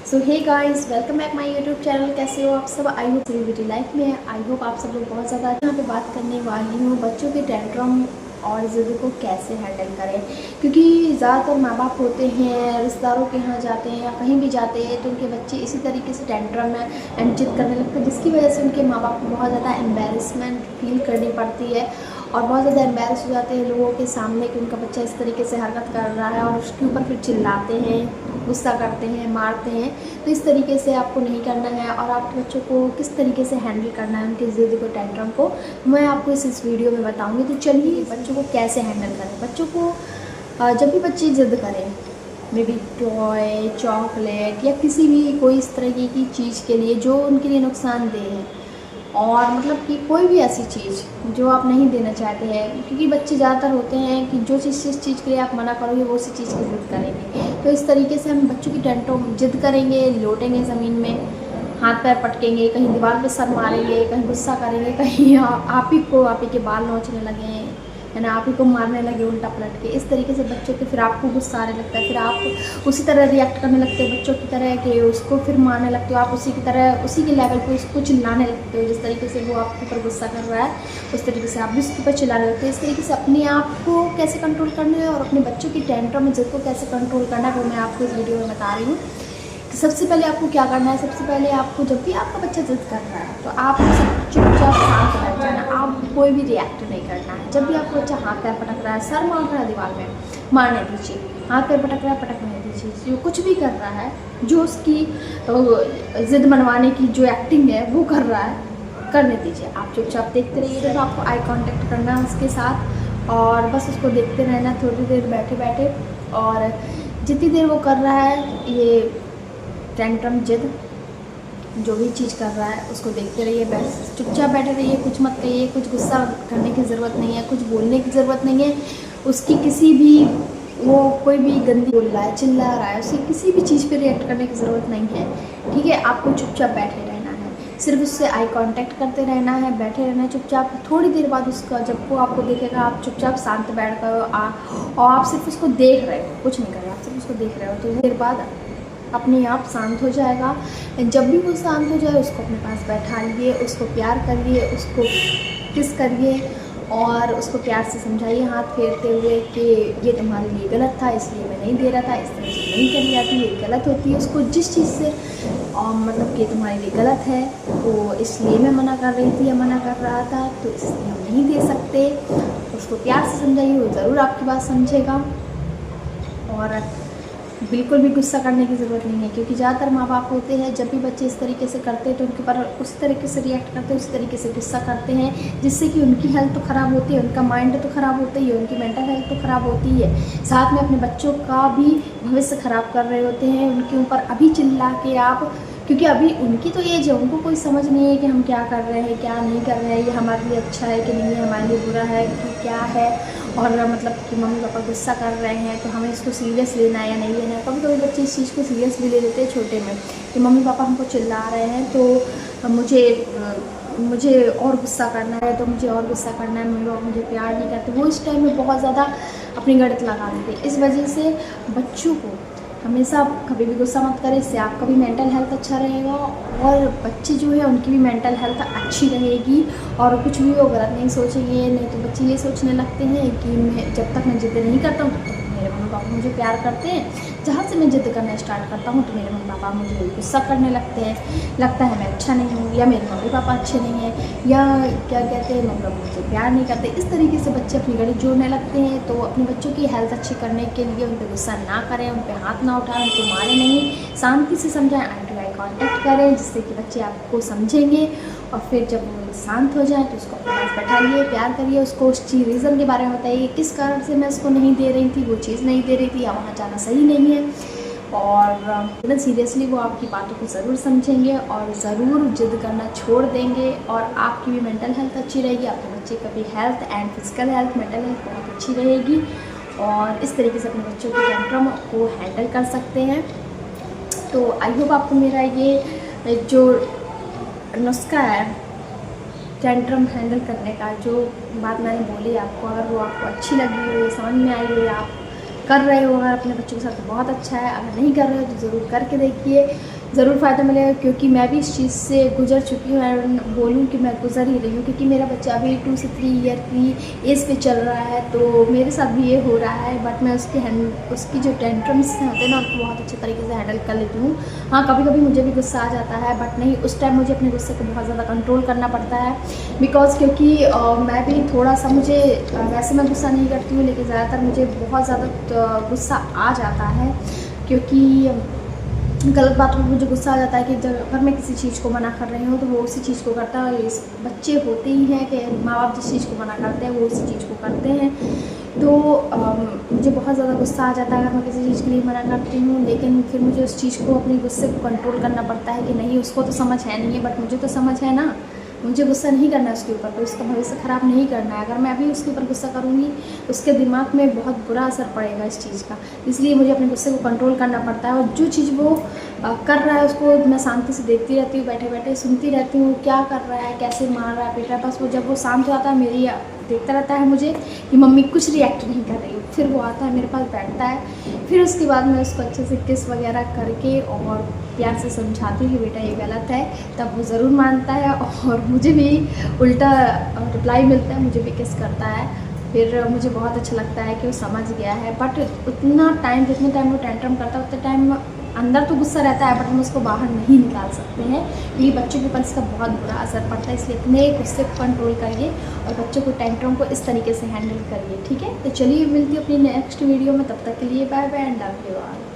So hey guys, welcome back my YouTube channel. कैसे हो आप सब? आई होप मेरी लाइफ में है। आई होप आप सब लोग बहुत ज़्यादा। यहाँ पे बात करने वाली हूँ बच्चों के टेंट्रम और ज़िद को कैसे हैंडल करें, क्योंकि ज़्यादातर माँ बाप होते हैं, रिश्तेदारों के यहाँ जाते हैं या कहीं भी जाते हैं तो उनके बच्चे इसी तरीके से टेंट्रम में एंड जिद करने लगते हैं, जिसकी वजह से उनके माँ बाप को बहुत ज़्यादा एम्बेरसमेंट फील करनी पड़ती है और बहुत ज़्यादा एम्बेरस हो जाते हैं लोगों के सामने कि उनका बच्चा इस तरीके से हरकत कर रहा है और उसके ऊपर फिर चिल्लाते हैं, गुस्सा करते हैं, मारते हैं। तो इस तरीके से आपको नहीं करना है और आपके बच्चों को किस तरीके से हैंडल करना है, उनके ज़िद को, टेंट्रम को, मैं आपको इस वीडियो में बताऊंगी। तो चलिए बच्चों को कैसे हैंडल करें। बच्चों को जब भी बच्चे ज़िद करें, मे बी टॉय, चॉकलेट या किसी भी कोई इस तरह की चीज़ के लिए जो उनके लिए नुकसानदेह है, और मतलब कि कोई भी ऐसी चीज़ जो आप नहीं देना चाहते हैं, क्योंकि बच्चे ज़्यादातर होते हैं कि जो चीज़ जिस चीज़ के लिए आप मना करोगे वो उसी चीज़ की ज़िद करेंगे। तो इस तरीके से हम बच्चों की टेंट्रम जिद करेंगे, लोटेंगे ज़मीन में, हाथ पैर पटकेंगे, कहीं दीवार पे सर मारेंगे, कहीं गुस्सा करेंगे, कहीं आप ही के बाल नोचने लगे है ना, आप ही को मारने लगे उल्टा पलट के। इस तरीके से बच्चों के फिर आपको गुस्सा आने लगता है, फिर आप उसी तरह रिएक्ट करने लगते हो बच्चों की तरह कि उसको फिर मारने लगते हो, आप उसी की तरह उसी के लेवल पे उसको चिल्लाने लगते हो। जिस तरीके से वो आपके ऊपर गुस्सा कर रहा है उस तरीके से आप भी उसके ऊपर चिल्लाने लगते हो। इस तरीके से अपने आप को कैसे कंट्रोल करना है और अपने बच्चों की टेंट्रम में जिद को कैसे कंट्रोल करना है वो मैं आपको इस वीडियो में बता रही हूँ। सबसे पहले आपको क्या करना है, सबसे पहले आपको जब भी आपका बच्चा जिद कर रहा है तो आप चुपचाप शांत बैठ जाना, आप कोई भी रिएक्ट नहीं करना है। जब भी आपका बच्चा हाथ पैर पटक रहा है, सर मार रहा है दीवार में, मारने दीजिए। हाथ पैर पटक रहा है, पटकने दीजिए। जो कुछ भी कर रहा है, जो उसकी जिद मनवाने की जो एक्टिंग है वो कर रहा है, करने दीजिए। आप चुपचाप देखते रहिए। जब आपको आई कांटेक्ट करना है उसके साथ और बस उसको देखते रहना थोड़ी देर बैठे बैठे, और जितनी देर वो कर रहा है ये टेंट्रम जिद जो भी चीज़ कर रहा है उसको देखते रहिए, बस चुपचाप बैठे रहिए, कुछ मत कहिए, कुछ गुस्सा करने की ज़रूरत नहीं है, कुछ बोलने की ज़रूरत नहीं है। उसकी किसी भी वो कोई भी गंदी बोल रहा है, चिल्ला रहा है, उसकी किसी भी चीज़ पे रिएक्ट करने की ज़रूरत नहीं है, ठीक है। आपको चुपचाप बैठे रहना है, सिर्फ उससे आई कांटेक्ट करते रहना है, बैठे रहना है चुपचाप। थोड़ी देर बाद उसका जब वो आपको देखेगा, आप चुपचाप शांत बैठ कर और आप सिर्फ उसको देख रहे हो, कुछ नहीं कर रहे, आप सिर्फ उसको देख रहे हो, तो देर बाद अपने आप शांत हो जाएगा। जब भी वो शांत हो जाए उसको अपने पास बैठाइए, उसको प्यार करिए, उसको किस करिए और उसको प्यार से समझाइए हाथ फेरते हुए कि ये तुम्हारे लिए गलत था, इसलिए मैं नहीं दे रहा था, इस तरह से नहीं करी जाती, ये गलत होती है। उसको जिस चीज़ से मतलब कि तुम्हारे लिए गलत है तो इसलिए मैं मना कर रही थी या मना कर रहा था, तो इसलिए हम नहीं दे सकते। उसको प्यार से समझाइए, वो ज़रूर आपकी बात समझेगा। और बिल्कुल भी गुस्सा करने की ज़रूरत नहीं है, क्योंकि ज़्यादातर माँ बाप होते हैं जब भी बच्चे इस तरीके से करते हैं तो उनके ऊपर उस तरीके से रिएक्ट करते हैं, उस तरीके से गुस्सा करते हैं, जिससे कि उनकी हेल्थ तो ख़राब होती है, उनका माइंड तो ख़राब होता ही है, उनकी मेंटल हेल्थ तो ख़राब होती है, साथ में अपने बच्चों का भी भविष्य ख़राब कर रहे होते हैं। उनके ऊपर अभी चिल्ला के आप, क्योंकि अभी उनकी तो एज है, उनको कोई समझ नहीं है कि हम क्या कर रहे हैं, क्या नहीं कर रहे हैं, ये हमारे लिए अच्छा है कि नहीं है, हमारे लिए बुरा है कि क्या है। और मतलब कि मम्मी पापा गुस्सा कर रहे हैं तो हमें इसको सीरियस लेना है या नहीं लेना है। कभी कभी बच्चे इस चीज़ को सीरियस भी ले लेते हैं छोटे में, कि मम्मी पापा हमको चिल्ला रहे हैं तो मुझे और गुस्सा करना है, तो मुझे और गुस्सा करना है, मम्मी पापा मुझे प्यार नहीं करते। वो इस टाइम में बहुत ज़्यादा अपनी गलत लगा देते हैं। इस वजह से बच्चों को हमेशा कभी भी गुस्सा मत करें, इससे आपका भी मेंटल हेल्थ अच्छा रहेगा और बच्चे जो है उनकी भी मेंटल हेल्थ अच्छी रहेगी और कुछ भी वो गलत नहीं सोचेंगे। नहीं तो बच्चे ये सोचने लगते हैं कि मैं जब तक मैं जिद नहीं करता हूँ तब तक मेरे मम्मी पापा मुझे प्यार करते हैं, जहाँ से मैं जिद करना स्टार्ट करता हूँ तो मेरे मम्मी पापा मुझे गुस्सा करने लगते हैं, लगता है मैं अच्छा नहीं हूँ या मेरे मम्मी पापा अच्छे नहीं हैं या क्या कहते हैं मतलब मुझे प्यार नहीं करते। इस तरीके से बच्चे अपनी गलती जोड़ने लगते हैं। तो अपने बच्चों की हेल्थ अच्छी करने के लिए उन पर गुस्सा ना करें, उन पर हाथ ना उठाएं, उनको मारें नहीं, शांति से समझाएं, आई टू आई कॉन्टैक्ट करें, जिससे कि बच्चे आपको समझेंगे। और फिर जब वो शांत हो जाए तो उसको अपने पास बैठाइए, प्यार करिए, उसको उस चीज़ रीज़न के बारे में बताइए किस कारण से मैं उसको नहीं दे रही थी, वो चीज़ नहीं दे रही थी या वहाँ जाना सही नहीं है। और सीरियसली वो आपकी बातों को ज़रूर समझेंगे और ज़रूर जिद करना छोड़ देंगे और आपकी भी मेंटल हेल्थ अच्छी रहेगी, आपके बच्चे का भी health and physical health, mental health बहुत अच्छी रहेगी। और इस तरीके से अपने बच्चों के टेंट्रम को हैंडल कर सकते हैं। तो आई होप आपको मेरा ये जो नुस्खा है टेंट्रम हैंडल करने का, जो बात मैंने बोली आपको, अगर वो आपको अच्छी लगी हो, समझ में आई हो, आप कर रहे हो अगर अपने बच्चों के साथ तो बहुत अच्छा है, अगर नहीं कर रहे हो तो ज़रूर करके देखिए। ज़रूर फ़ायदा मिलेगा, क्योंकि मैं भी इस चीज़ से गुज़र चुकी हूँ और बोलूँ कि मैं गुज़र ही रही हूँ, क्योंकि मेरा बच्चा अभी 2 से 3 ईयर की एज पे चल रहा है, तो मेरे साथ भी ये हो रहा है। बट मैं उसकी जो टेंट्रम्स होते हैं ना, उनको बहुत अच्छे तरीके से हैंडल कर लेती हूँ। हाँ, कभी-कभी मुझे भी गुस्सा आ जाता है, बट नहीं, उस टाइम मुझे अपने गुस्से को बहुत ज़्यादा कंट्रोल करना पड़ता है। बिकॉज़ क्योंकि मैं भी थोड़ा-सा वैसे मैं गुस्सा नहीं करती हूँ, लेकिन ज़्यादातर मुझे बहुत ज़्यादा गुस्सा आ जाता है, क्योंकि गलत बातों पे मुझे गुस्सा आ जाता है कि अगर मैं किसी चीज़ को मना कर रही हूँ तो वो उसी चीज़ को करता है। और इस बच्चे होते ही हैं कि माँ बाप जिस चीज़ को मना करते हैं वो उसी चीज़ को करते हैं। तो मुझे बहुत ज़्यादा गुस्सा आ जाता है अगर मैं किसी चीज़ के लिए मना करती हूँ, लेकिन फिर मुझे उस चीज़ को, अपने गुस्से को कंट्रोल करना पड़ता है कि नहीं, उसको तो समझ है नहीं है, बट मुझे तो समझ है ना। मुझे गुस्सा नहीं करना है उसके ऊपर, तो उसका भविष्य ख़राब नहीं करना है। अगर मैं अभी उसके ऊपर गुस्सा करूँगी, उसके दिमाग में बहुत बुरा असर पड़ेगा इस चीज़ का। इसलिए मुझे अपने गुस्से को कंट्रोल करना पड़ता है, और जो चीज़ वो कर रहा है उसको मैं शांति से देखती रहती हूँ, बैठे-बैठे सुनती रहती हूँ, क्या कर रहा है, कैसे मार रहा है, पीट रहा है। बस वो जब वो शांत हो जाता है, देखता रहता है मुझे कि मम्मी कुछ रिएक्ट नहीं कर रही हो, फिर वो आता है मेरे पास बैठता है। फिर उसके बाद मैं उसको अच्छे से किस वगैरह करके और प्यार से समझाती हूँ कि बेटा ये गलत है, तब वो ज़रूर मानता है और मुझे भी उल्टा रिप्लाई मिलता है, मुझे भी किस करता है। फिर मुझे बहुत अच्छा लगता है कि वो समझ गया है। बट जितने टाइम वो टेंट्रम करता है, उतने टाइम अंदर तो गुस्सा रहता है, बट हम उसको बाहर नहीं निकाल सकते हैं, क्योंकि बच्चों के ऊपर इसका बहुत बुरा असर पड़ता है। इसलिए अपने गुस्से को कंट्रोल करिए और बच्चों को टेंट्रम को इस तरीके से हैंडल करिए, ठीक है। तो चलिए, मिलती हूँ अपनी नेक्स्ट वीडियो में, तब तक के लिए bye bye and love you all.